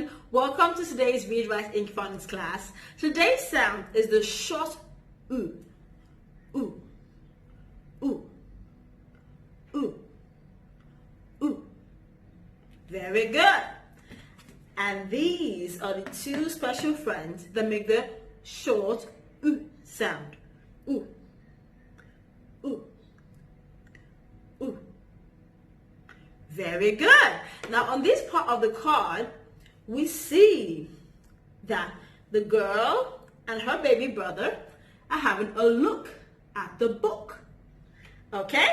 children, welcome to today's RWI Phonics class. Today's sound is the short oo, oo, oo, oo, oo. Very good. And these are the two special friends that make the short oo sound. Oo, oo, oo. Very good. Now on this part of the card, we see that the girl and her baby brother are having a look at the book. Okay?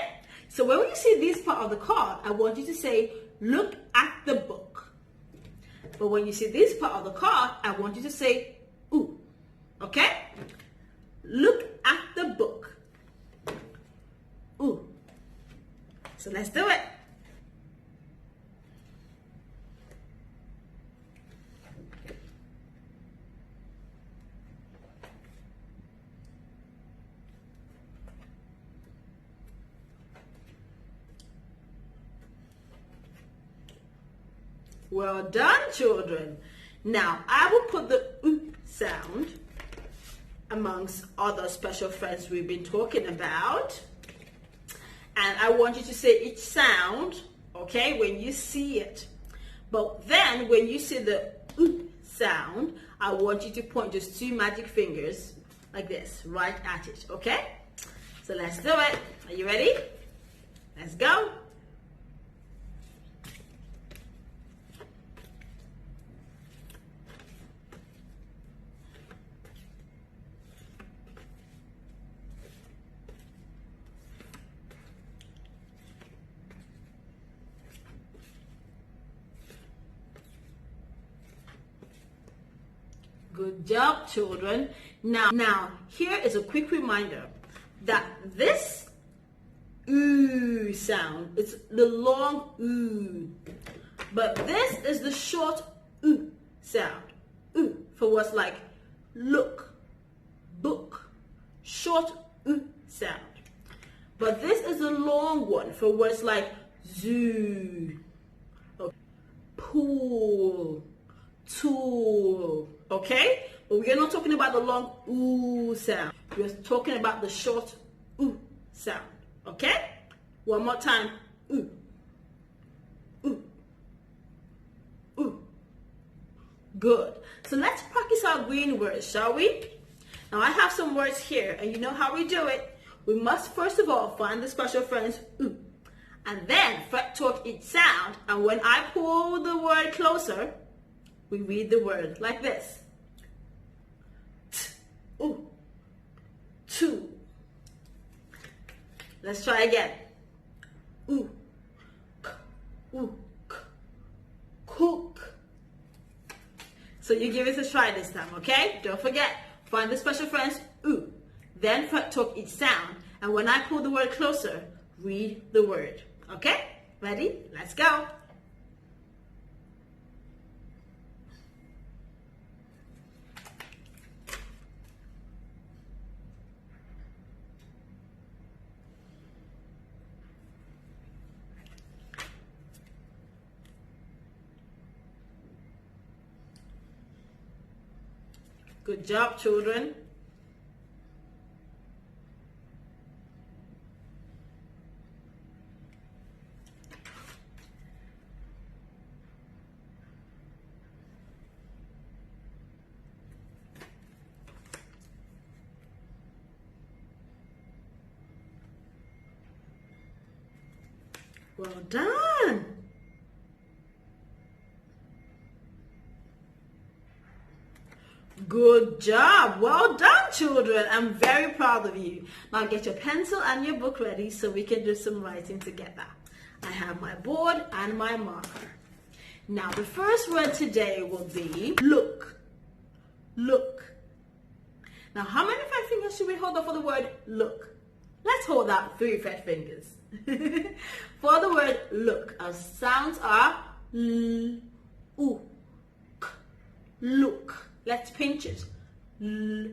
So when you see this part of the card, I want you to say, look at the book. But when you see this part of the card, I want you to say, ooh. Okay? Look at the book. Ooh. So let's do it. Well done, children. Now, I will put the oo sound amongst other special friends we've been talking about. And I want you to say each sound, okay, when you see it. But then, when you see the oo sound, I want you to point just two magic fingers like this, right at it, okay? So let's do it. Are you ready? Let's go. Good job, children. Now, here is a quick reminder that this oo sound, it's the long oo, but this is the short oo sound. Oo for what's like look, book, short oo sound. But this is the long one for what's like zoo, okay. Pool, tool, okay? But we're not talking about the long oo sound. We're talking about the short oo sound, okay? One more time. Oo, oo, oo. Good. So let's practice our green words, shall we? Now I have some words here, and you know how we do it. We must first of all find the special friends oo, and then talk each sound, and when I pull the word closer, we read the word like this. Ooh, two. Let's try again. Ooh, k, ooh, k, cook. So you give it a try this time, okay? Don't forget, find the special friends ooh. Then talk each sound, and when I pull the word closer, read the word. Okay? Ready? Let's go. Good job, children. Well done. Good job. Well done, children. I'm very proud of you. Now get your pencil and your book ready so we can do some writing together. I have my board and my marker. Now the first word today will be look. Look. Now how many fat fingers should we hold up for the word look? Let's hold out 3 fat fingers. For the word look, our sounds are l, oo, k, look. Let's pinch it. L,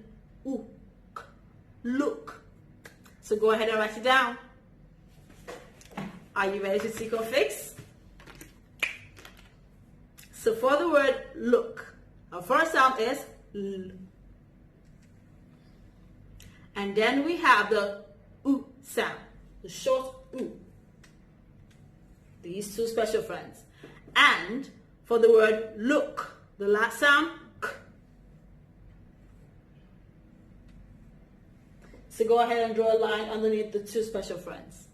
oo, k, look. So go ahead and write it down. Are you ready to seek or fix? So for the word look, our first sound is L. And then we have the oo sound, the short oo. These two special friends. And for the word look, the last sound, K. So go ahead and draw a line underneath the two special friends.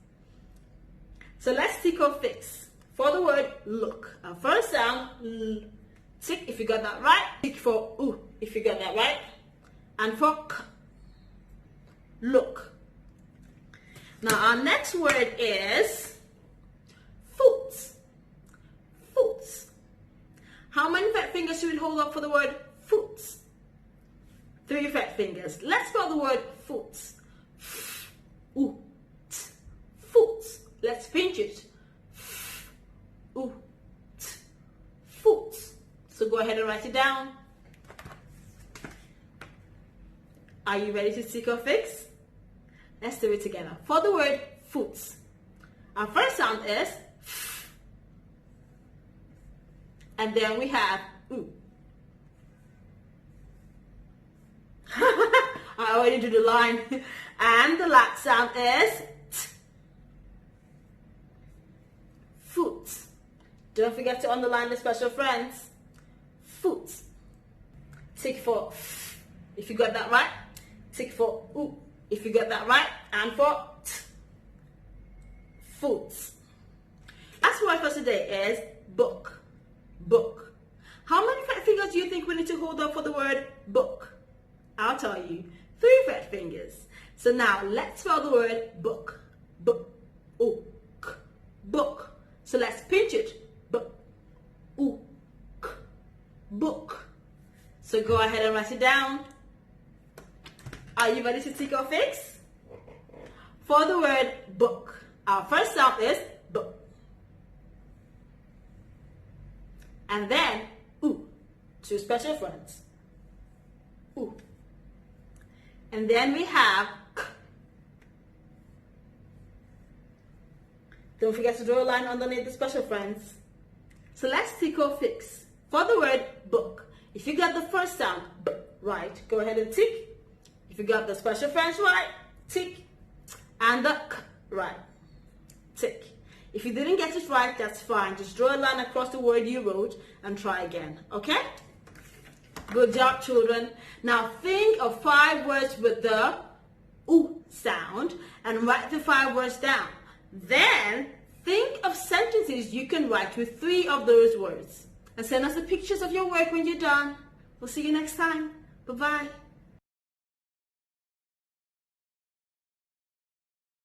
So let's tick or fix. For the word look, our first sound, L. Tick if you got that right. Tick for oo if you got that right. And for K, look. Now our next word is foot. Foot. How many fat fingers should we hold up for the word foot? 3 fat fingers. Let's spell the word foot. Foot. Let's pinch it. Foot. So go ahead and write it down. Are you ready to tick or fix? Let's do it together. For the word foot, our first sound is F. And then we have oo. I already did the line. And the last sound is T. Foot. Don't forget to underline the special friends. Foot. Tick for F if you got that right. Tick for oo if you got that right. And for T. Foot. Last word for today is book. Book. How many fat fingers do you think we need to hold up for the word book? I'll tell you. 3 fat fingers. So now let's spell the word book. Book. Book. So let's pinch it. Book. Book. So go ahead and write it down. Are you ready to tick or fix? For the word book, our first sound is book. And then oo. 2 special friends. Oo. And then we have K. Don't forget to draw a line underneath the special friends. So let's tick or fix. For the word book, if you got the first sound B right, go ahead and tick. If you got the special friends right, tick. And the K right, tick. If you didn't get it right, that's fine. Just draw a line across the word you wrote and try again, okay? Good job, children. Now think of 5 words with the oo sound and write the 5 words down. Then think of sentences you can write with 3 of those words. And send us the pictures of your work when you're done. We'll see you next time. Bye-bye.